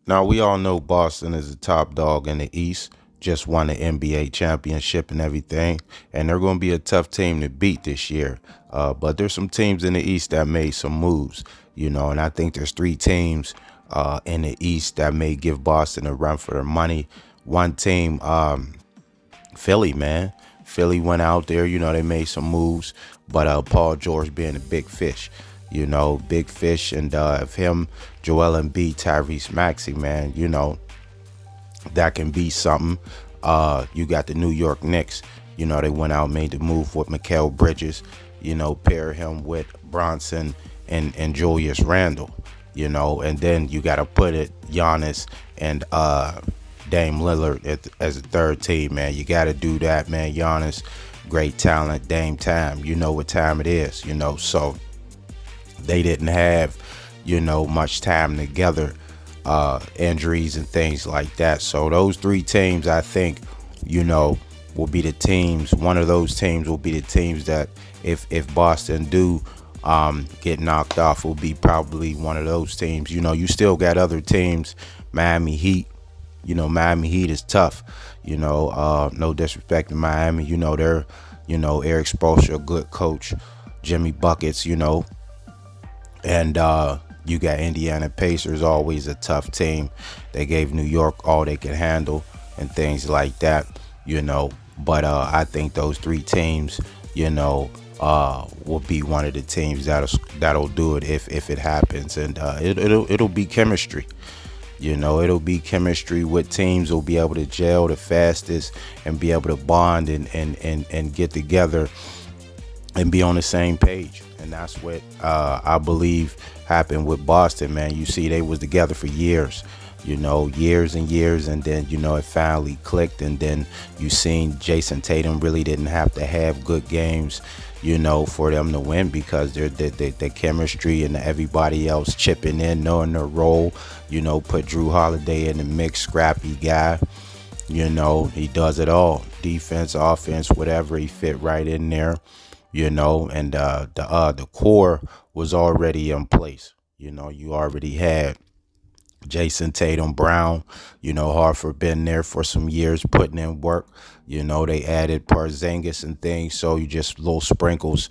Now, we all know Boston is the top dog in the East, just won the NBA championship and everything, and they're going to be a tough team to beat this year. But there's some teams in the East that made some moves, and I think there's three teams in the East that may give Boston a run for their money. One team, Philly, man. Philly went out there, they made some moves, but Paul George being a big fish, big fish, and if him, Joel Embiid, Tyrese Maxey, man, that can be something. You got the New York Knicks, they went out and made the move with Mikal Bridges, pair him with Bronson and Julius Randle, and then you got to put it Giannis and Dame Lillard as a third team, man. You got to do that, man. Giannis, great talent. Dame time, you know what time it is, so they didn't have, much time together, injuries and things like that. So those three teams, I think, will be the teams. One of those teams will be the teams that if Boston do get knocked off, will be probably one of those teams. You still got other teams, Miami Heat. Miami Heat is tough. No disrespect to Miami. They're, Eric Spoelstra, a good coach. Jimmy Buckets, and you got Indiana Pacers, always a tough team. They gave New York all they could handle and things like that, But I think those three teams, will be one of the teams that'll do it if it happens, and it'll be chemistry. It'll be chemistry with teams will be able to gel the fastest and be able to bond and get together and be on the same page. And that's what I believe happened with Boston, man. You see, they was together for years, years and years, and then, it finally clicked. And then you seen Jason Tatum really didn't have to have good games, for them to win, because their chemistry and everybody else chipping in, knowing their role, put Drew Holiday in the mix, scrappy guy, he does it all, defense, offense, whatever, he fit right in there, and the core was already in place. You already had Jason Tatum, Brown, Harford been there for some years putting in work. They added Porzingis and things, so you just little sprinkles.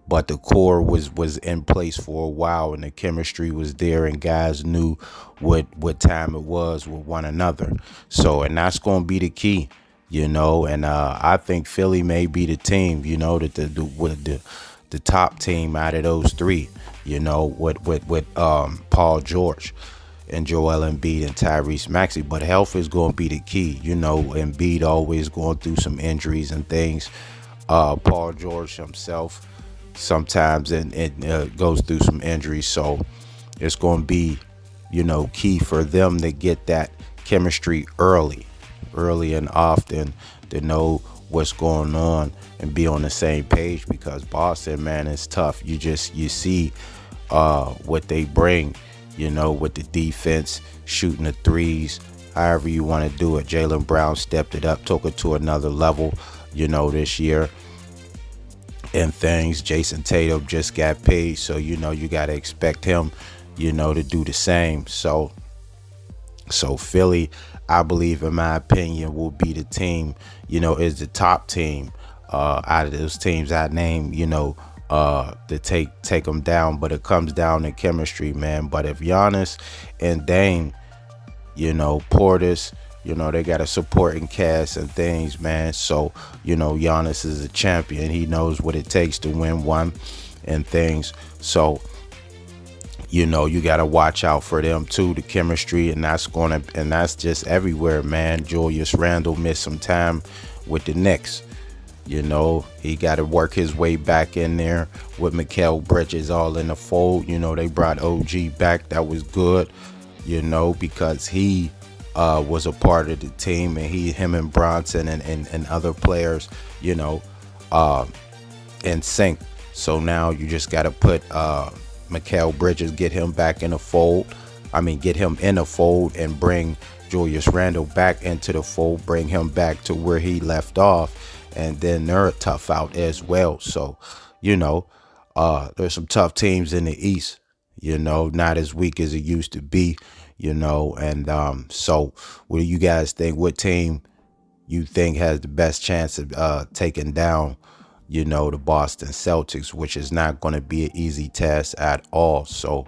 But the core was in place for a while, and the chemistry was there, and guys knew what time it was with one another. So, and that's going to be the key, and I think Philly may be the team, that the top team out of those three, with Paul George and Joel Embiid and Tyrese Maxey. But health is going to be the key. Embiid always going through some injuries and things. Paul George himself sometimes and goes through some injuries. So it's going to be, key for them to get that chemistry early and often, to know what's going on and be on the same page, because Boston, man, is tough. You see what they bring, with the defense, shooting the threes, however you want to do it. Jaylen Brown stepped it up, took it to another level, this year and things. Jason Tatum just got paid, so, you got to expect him, to do the same. So Philly, I believe, in my opinion, will be the team, is the top team out of those teams I named, to take them down. But it comes down to chemistry, man. But if Giannis and Dame, Portis, they got a supporting cast and things, man. So, Giannis is a champion. He knows what it takes to win one and things. So, you got to watch out for them too, the chemistry, and that's just everywhere, man. Julius Randle missed some time with the Knicks. He got to work his way back in there with Mikal Bridges all in the fold. They brought OG back. That was good, because he was a part of the team, and him and Bronson and other players, in sync. So now you just got to put Mikal Bridges, get him back in the fold. Get him in the fold and bring Julius Randle back into the fold, bring him back to where he left off. And then they're a tough out as well. So, there's some tough teams in the East, not as weak as it used to be. And so what do you guys think? What team you think has the best chance of taking down, the Boston Celtics, which is not going to be an easy task at all. So,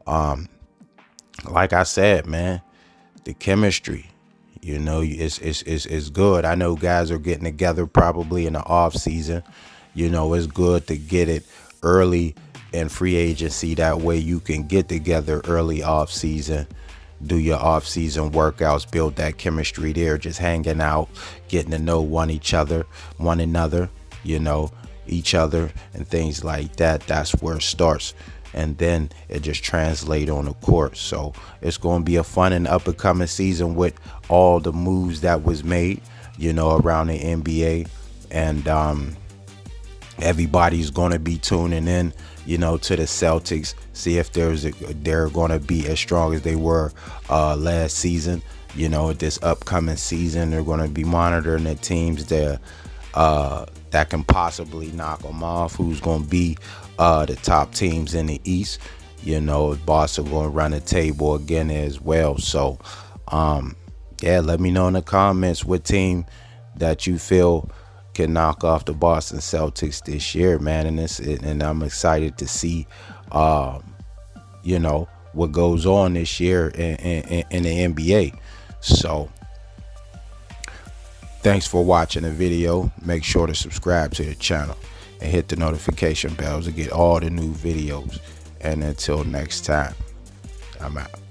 like I said, man, the chemistry, is good. I know guys are getting together probably in the off season. It's good to get it early in free agency. That way you can get together early off season, do your off season workouts, build that chemistry there, just hanging out, getting to know one another, each other and things like that. That's where it starts. And then it just translates on the court. So it's going to be a fun and up and coming season with all the moves that was made, around the NBA. And everybody's going to be tuning in, to the Celtics, see if they're going to be as strong as they were last season. This upcoming season, they're going to be monitoring the teams that can possibly knock them off, who's going to be the top teams in the East. Boston going to run the table again as well. So, let me know in the comments what team that you feel can knock off the Boston Celtics this year, man. And I'm excited to see, what goes on this year in the NBA. So, thanks for watching the video. Make sure to subscribe to the channel and hit the notification bells to get all the new videos. And until next time, I'm out.